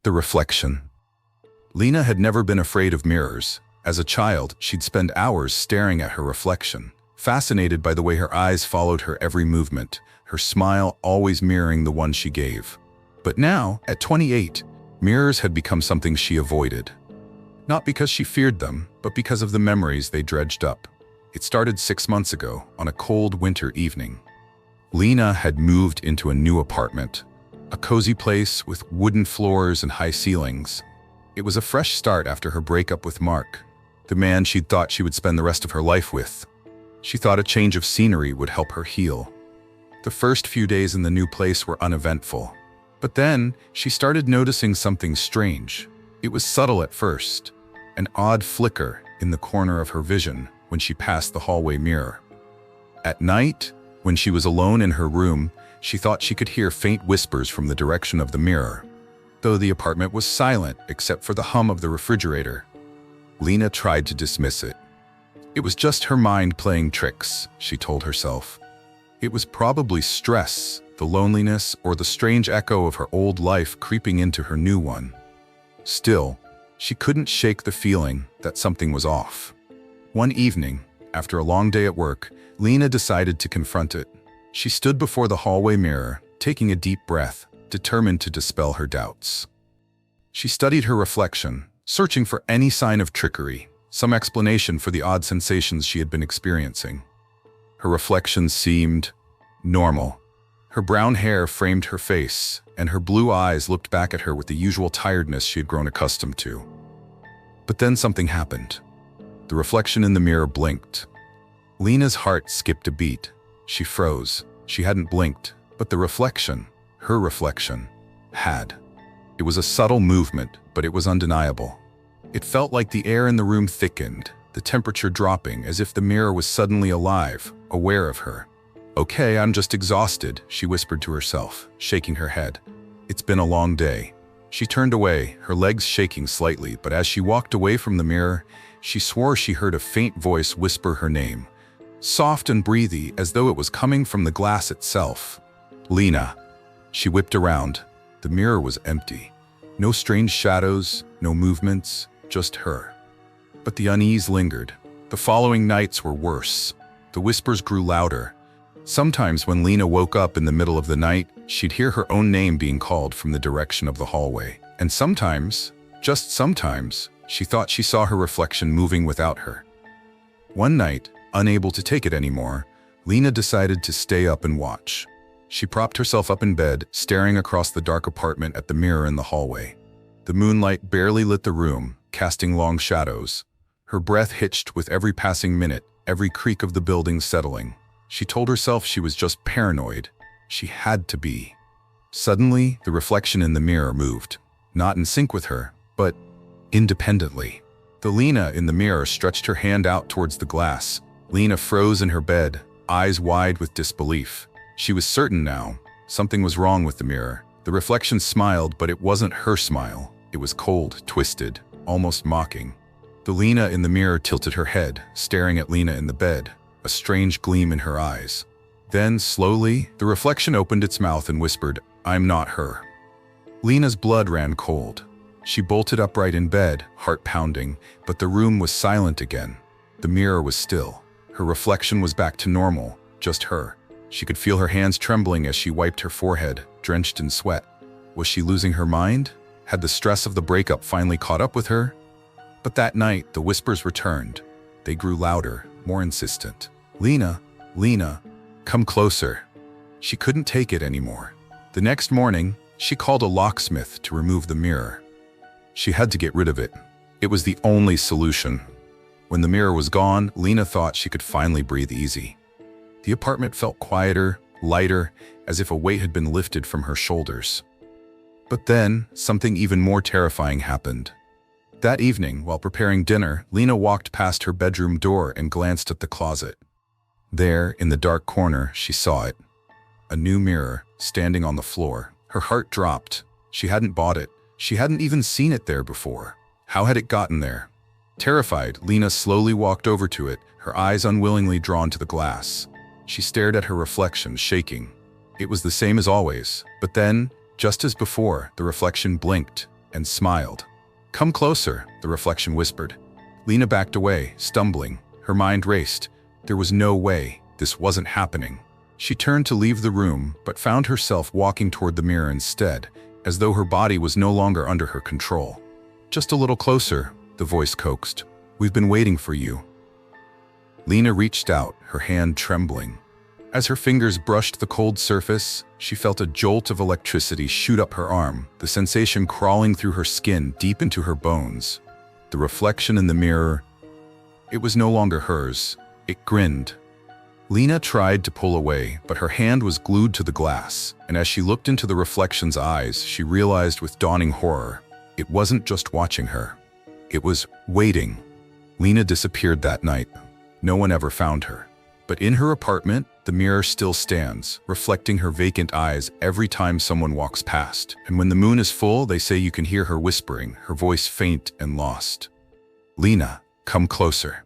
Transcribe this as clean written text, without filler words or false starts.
The reflection. Lena had never been afraid of mirrors. As a child, she'd spend hours staring at her reflection, fascinated by the way her eyes followed her every movement, her smile always mirroring the one she gave. But now, at 28, mirrors had become something she avoided. Not because she feared them, but because of the memories they dredged up. It started 6 months ago, on a cold winter evening. Lena had moved into a new apartment, a cozy place with wooden floors and high ceilings. It was a fresh start after her breakup with Mark, the man she'd thought she would spend the rest of her life with. She thought a change of scenery would help her heal. The first few days in the new place were uneventful. But then, she started noticing something strange. It was subtle at first, an odd flicker in the corner of her vision when she passed the hallway mirror. At night, when she was alone in her room, she thought she could hear faint whispers from the direction of the mirror, though the apartment was silent except for the hum of the refrigerator. Lena tried to dismiss it. It was just her mind playing tricks, she told herself. It was probably stress, the loneliness, or the strange echo of her old life creeping into her new one. Still, she couldn't shake the feeling that something was off. One evening, after a long day at work, Lena decided to confront it. She stood before the hallway mirror, taking a deep breath, determined to dispel her doubts. She studied her reflection, searching for any sign of trickery, some explanation for the odd sensations she had been experiencing. Her reflection seemed normal. Her brown hair framed her face, and her blue eyes looked back at her with the usual tiredness she had grown accustomed to. But then something happened. The reflection in the mirror blinked. Lena's heart skipped a beat. She froze. She hadn't blinked, but the reflection, her reflection, had. It was a subtle movement, but it was undeniable. It felt like the air in the room thickened, the temperature dropping, as if the mirror was suddenly alive, aware of her. "Okay, I'm just exhausted," she whispered to herself, shaking her head. "It's been a long day." She turned away, her legs shaking slightly, but as she walked away from the mirror, she swore she heard a faint voice whisper her name, soft and breathy, as though it was coming from the glass itself. "Lena." She whipped around. The mirror was empty. No strange shadows, no movements, just her. But the unease lingered. The following nights were worse. The whispers grew louder. Sometimes when Lena woke up in the middle of the night, she'd hear her own name being called from the direction of the hallway. And sometimes, just sometimes, she thought she saw her reflection moving without her. One night, unable to take it anymore, Lena decided to stay up and watch. She propped herself up in bed, staring across the dark apartment at the mirror in the hallway. The moonlight barely lit the room, casting long shadows. Her breath hitched with every passing minute, every creak of the building settling. She told herself she was just paranoid. She had to be. Suddenly, the reflection in the mirror moved, not in sync with her, but independently. The Lena in the mirror stretched her hand out towards the glass. Lena froze in her bed, eyes wide with disbelief. She was certain now. Something was wrong with the mirror. The reflection smiled, but it wasn't her smile. It was cold, twisted, almost mocking. The Lena in the mirror tilted her head, staring at Lena in the bed, a strange gleam in her eyes. Then, slowly, the reflection opened its mouth and whispered, "I'm not her." Lena's blood ran cold. She bolted upright in bed, heart pounding, but the room was silent again. The mirror was still. Her reflection was back to normal, just her. She could feel her hands trembling as she wiped her forehead, drenched in sweat. Was she losing her mind? Had the stress of the breakup finally caught up with her? But that night, the whispers returned. They grew louder, more insistent. "Lena, Lena, come closer." She couldn't take it anymore. The next morning, she called a locksmith to remove the mirror. She had to get rid of it. It was the only solution. When the mirror was gone, Lena thought she could finally breathe easy. The apartment felt quieter, lighter, as if a weight had been lifted from her shoulders. But then, something even more terrifying happened. That evening, while preparing dinner, Lena walked past her bedroom door and glanced at the closet. There, in the dark corner, she saw it. A new mirror, standing on the floor. Her heart dropped. She hadn't bought it. She hadn't even seen it there before. How had it gotten there? Terrified, Lena slowly walked over to it, her eyes unwillingly drawn to the glass. She stared at her reflection, shaking. It was the same as always, but then, just as before, the reflection blinked. and smiled. "Come closer," the reflection whispered. Lena backed away, stumbling. Her mind raced. There was no way. This wasn't happening. She turned to leave the room, but found herself walking toward the mirror instead, as though her body was no longer under her control. "Just a little closer," the voice coaxed. "We've been waiting for you." Lena reached out, her hand trembling. As her fingers brushed the cold surface, she felt a jolt of electricity shoot up her arm, the sensation crawling through her skin deep into her bones. The reflection in the mirror, it was no longer hers. It grinned. Lena tried to pull away, but her hand was glued to the glass, and as she looked into the reflection's eyes, she realized with dawning horror, it wasn't just watching her. It was waiting. Lena disappeared that night. No one ever found her. But in her apartment, the mirror still stands, reflecting her vacant eyes every time someone walks past. And when the moon is full, they say you can hear her whispering, her voice faint and lost. "Lena, come closer."